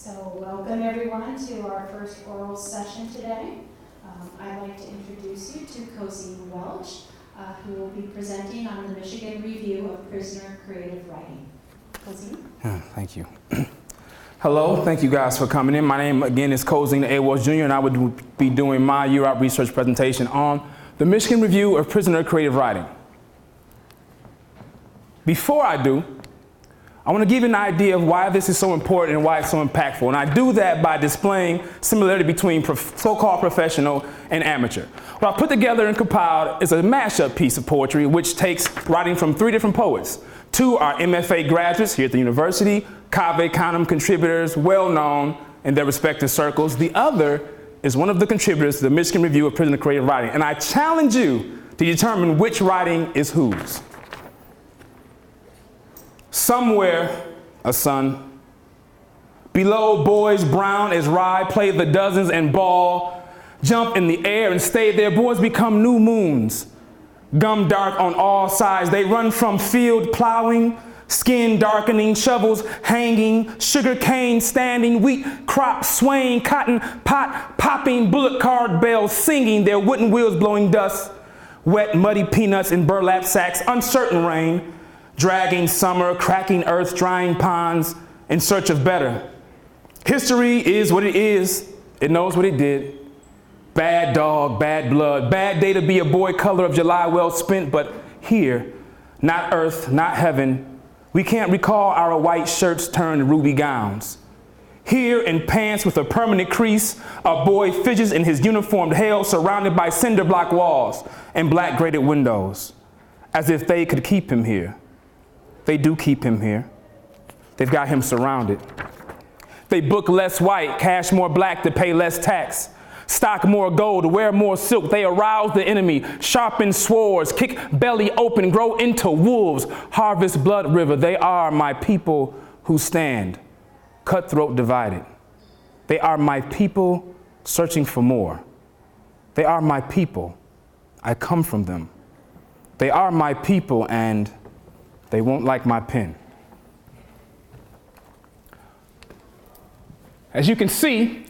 So welcome everyone to our first oral session today. I'd like to introduce you to Cozine Welch, who will be presenting on the Michigan Review of Prisoner Creative Writing. Cozine? Thank you. Hello, thank you guys for coming in. My name again is Cozine A. Welch Jr. and I would be doing my UROP research presentation on the Michigan Review of Prisoner Creative Writing. Before I do, I want to give you an idea of why this is so important and why it's so impactful. And I do that by displaying similarity between so-called professional and amateur. What I put together and compiled is a mashup piece of poetry which takes writing from three different poets. Two are MFA graduates here at the university, Cave Conum contributors, well known in their respective circles. The other is one of the contributors to the Michigan Review of Prisoner Creative Writing. And I challenge you to determine which writing is whose. Somewhere, a son. Below, boys brown as rye play the dozens and ball, jump in the air and stay there. Boys become new moons, gum dark on all sides. They run from field plowing, skin darkening, shovels hanging, sugar cane standing, wheat crop swaying, cotton pot popping, bullet card bells singing, their wooden wheels blowing dust, wet muddy peanuts in burlap sacks, uncertain rain, dragging summer, cracking earth, drying ponds, in search of better. History is what it is. It knows what it did. Bad dog, bad blood, bad day to be a boy, color of July well spent, but here, not earth, not heaven, we can't recall our white shirts turned ruby gowns. Here in pants with a permanent crease, a boy fidgets in his uniformed hell surrounded by cinder block walls and black grated windows, as if they could keep him here. They do keep him here. They've got him surrounded. They book less white, cash more black to pay less tax, stock more gold, wear more silk. They arouse the enemy, sharpen swords, kick belly open, grow into wolves, harvest blood river. They are my people who stand, cutthroat divided. They are my people searching for more. They are my people. I come from them. They are my people and they won't like my pen. As you can see,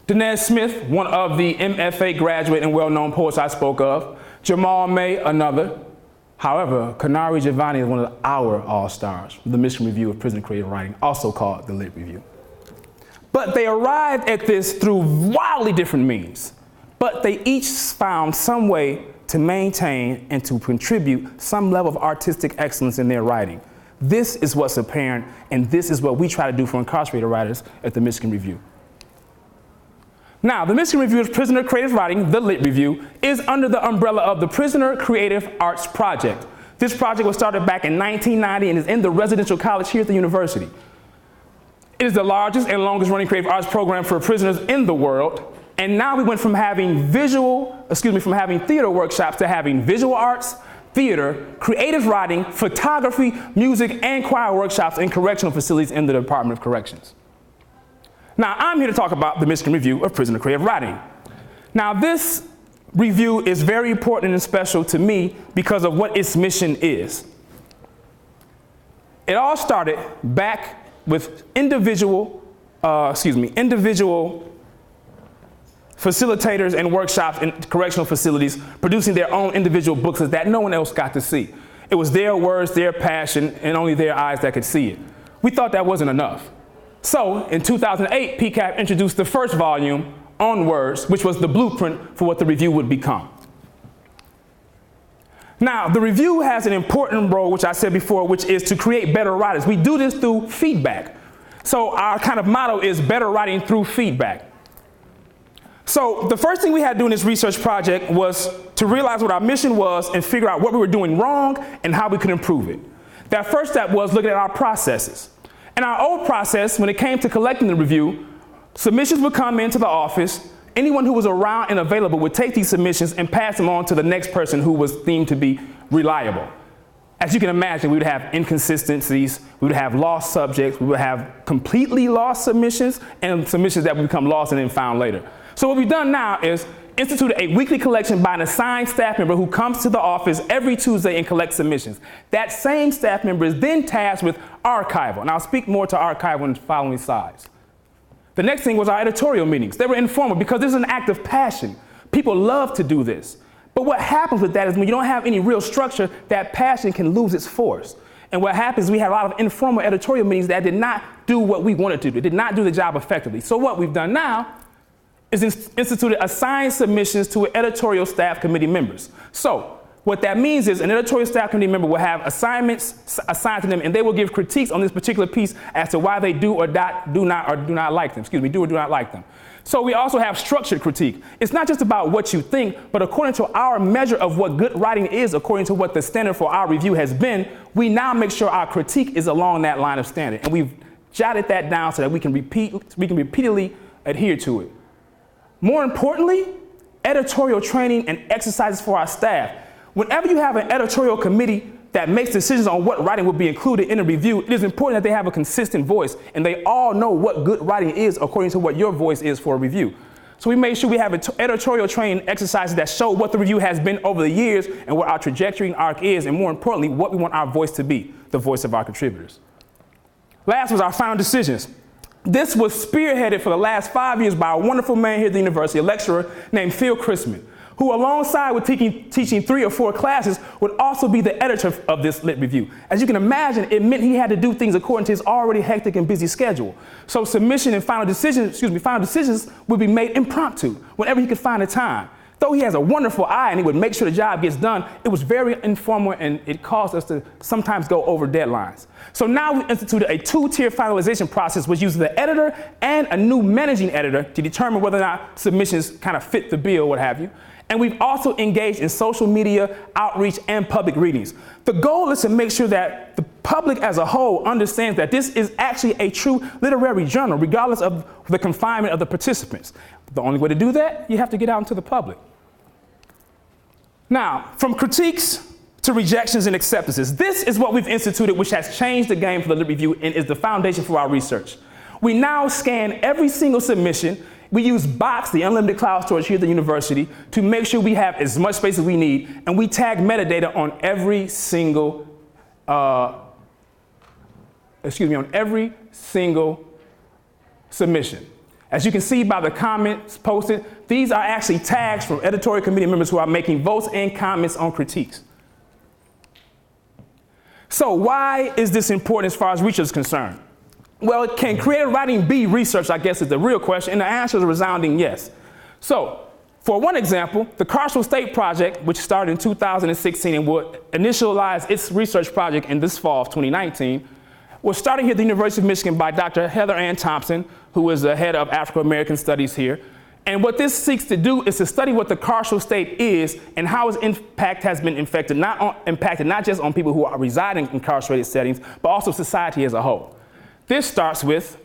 Danez Smith, one of the MFA graduate and well-known poets I spoke of, Jamal May, another. However, Kanari Giovanni is one of our all-stars from the Michigan Review of Prisoner Creative Writing, also called the Lit Review. But they arrived at this through wildly different means, but they each found some way to maintain and to contribute some level of artistic excellence in their writing. This is what's apparent, and this is what we try to do for incarcerated writers at the Michigan Review. Now, the Michigan Review of Prisoner Creative Writing, the Lit Review, is under the umbrella of the Prisoner Creative Arts Project. This project was started back in 1990 and is in the residential college here at the university. It is the largest and longest running creative arts program for prisoners in the world. And now we went from having theater workshops to having visual arts, theater, creative writing, photography, music, and choir workshops in correctional facilities in the Department of Corrections. Now, I'm here to talk about the Michigan Review of Prisoner Creative Writing. Now, this review is very important and special to me because of what its mission is. It all started back with individual facilitators and workshops in correctional facilities producing their own individual books that no one else got to see. It was their words, their passion, and only their eyes that could see it. We thought that wasn't enough. So in 2008, PCAP introduced the first volume on words, which was the blueprint for what the review would become. Now, the review has an important role, which I said before, which is to create better writers. We do this through feedback. So our kind of motto is better writing through feedback. So the first thing we had to do in this research project was to realize what our mission was and figure out what we were doing wrong and how we could improve it. That first step was looking at our processes. In our old process, when it came to collecting the review, submissions would come into the office. Anyone who was around and available would take these submissions and pass them on to the next person who was deemed to be reliable. As you can imagine, we would have inconsistencies, we would have lost subjects, we would have completely lost submissions, and submissions that would become lost and then found later. So what we've done now is instituted a weekly collection by an assigned staff member who comes to the office every Tuesday and collects submissions. That same staff member is then tasked with archival, and I'll speak more to archival in the following slides. The next thing was our editorial meetings. They were informal because this is an act of passion. People love to do this. But what happens with that is when you don't have any real structure, that passion can lose its force. And what happens is we had a lot of informal editorial meetings that did not do what we wanted to do. They did not do the job effectively. So what we've done now is instituted assigned submissions to editorial staff committee members. So what that means is an editorial staff committee member will have assignments assigned to them, and they will give critiques on this particular piece as to why they do not like them. So we also have structured critique. It's not just about what you think, but according to our measure of what good writing is, according to what the standard for our review has been, we now make sure our critique is along that line of standard. And we've jotted that down so that we can repeatedly adhere to it. More importantly, editorial training and exercises for our staff. Whenever you have an editorial committee that makes decisions on what writing will be included in a review, it is important that they have a consistent voice and they all know what good writing is according to what your voice is for a review. So we made sure we have editorial training exercises that show what the review has been over the years and what our trajectory and arc is, and more importantly, what we want our voice to be, the voice of our contributors. Last was our final decisions. This was spearheaded for the last 5 years by a wonderful man here at the university, a lecturer named Phil Chrisman, who alongside with teaching 3 or 4 classes would also be the editor of this lit review. As you can imagine, it meant he had to do things according to his already hectic and busy schedule. So submission and final decisions would be made impromptu whenever he could find the time. Though he has a wonderful eye and he would make sure the job gets done, it was very informal and it caused us to sometimes go over deadlines. So now we instituted a 2-tier finalization process which uses the editor and a new managing editor to determine whether or not submissions kind of fit the bill, what have you. And we've also engaged in social media, outreach, and public readings. The goal is to make sure that the public as a whole understands that this is actually a true literary journal, regardless of the confinement of the participants. The only way to do that, you have to get out into the public. Now, from critiques to rejections and acceptances, this is what we've instituted, which has changed the game for the Lit Review and is the foundation for our research. We now scan every single submission. We use Box, the unlimited cloud storage here at the university, to make sure we have as much space as we need, and we tag metadata on every single, submission. As you can see by the comments posted, these are actually tags from editorial committee members who are making votes and comments on critiques. So why is this important as far as research is concerned? Well, can creative writing be research, I guess is the real question, and the answer is a resounding yes. So, for one example, the Carceral State Project, which started in 2016 and will initialize its research project in this fall of 2019, was started here at the University of Michigan by Dr. Heather Ann Thompson, who is the head of African-American Studies here. And what this seeks to do is to study what the carceral state is and how its impact has been impacted not just on people who are residing in incarcerated settings, but also society as a whole. This starts with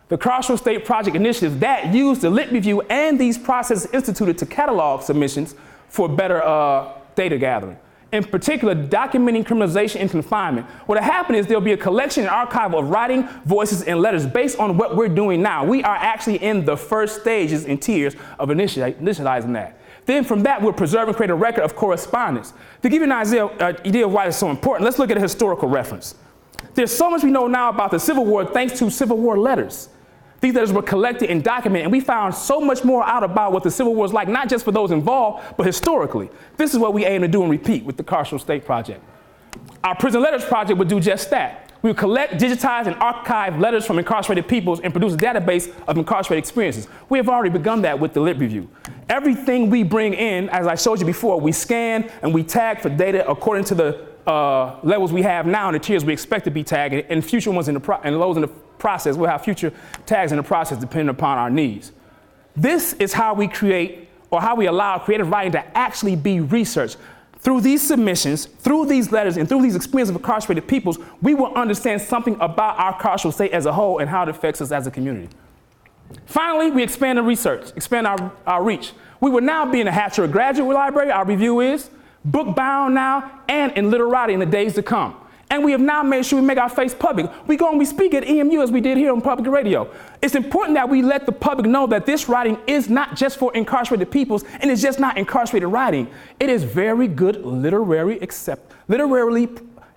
the Carceral State Project initiative that used the Lit Review and these processes instituted to catalog submissions for better data gathering. In particular, documenting criminalization and confinement. What will happen is there'll be a collection and archive of writing, voices, and letters based on what we're doing now. We are actually in the first stages and tiers of initializing that. Then from that, we'll preserve and create a record of correspondence. To give you an idea of why it's so important, let's look at a historical reference. There's so much we know now about the Civil War thanks to Civil War letters. These letters were collected and documented, and we found so much more out about what the Civil War was like, not just for those involved, but historically. This is what we aim to do and repeat with the Carceral State Project. Our Prison Letters Project would do just that. We would collect, digitize, and archive letters from incarcerated peoples and produce a database of incarcerated experiences. We have already begun that with the Lit Review. Everything we bring in, as I showed you before, we scan and we tag for data according to the levels we have now and the tiers we expect to be tagged, and future ones and those in the process. We'll have future tags in the process depending upon our needs. This is how we create, or how we allow creative writing to actually be researched. Through these submissions, through these letters, and through these experiences of incarcerated peoples, we will understand something about our carceral state as a whole and how it affects us as a community. Finally, we expand the research, expand our reach. We will now be in the Hatcher Graduate Library, our review is, bookbound now, and in Literati in the days to come. And we have now made sure we make our face public. We go and we speak at EMU as we did here on public radio. It's important that we let the public know that this writing is not just for incarcerated peoples, and it's just not incarcerated writing. It is very good literarily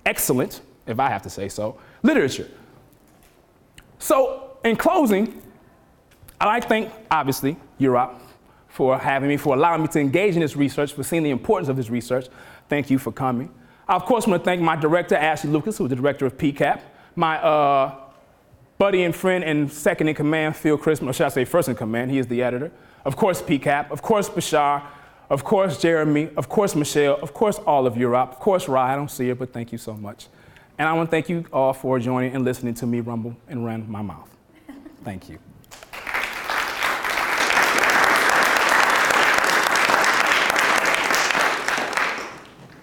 excellent, if I have to say so, literature. So In closing, I'd like to thank, obviously, UROP for having me, for allowing me to engage in this research, for seeing the importance of this research. Thank you for coming. I, of course, want to thank my director, Ashley Lucas, who is the director of PCAP, my buddy and friend and second in command, Phil Christmas, or should I say first in command, he is the editor. Of course, PCAP, of course, Bashar, of course, Jeremy, of course, Michelle, of course, all of UROP, of course, Rye, I don't see her, but thank you so much. And I want to thank you all for joining and listening to me rumble and run my mouth. Thank you.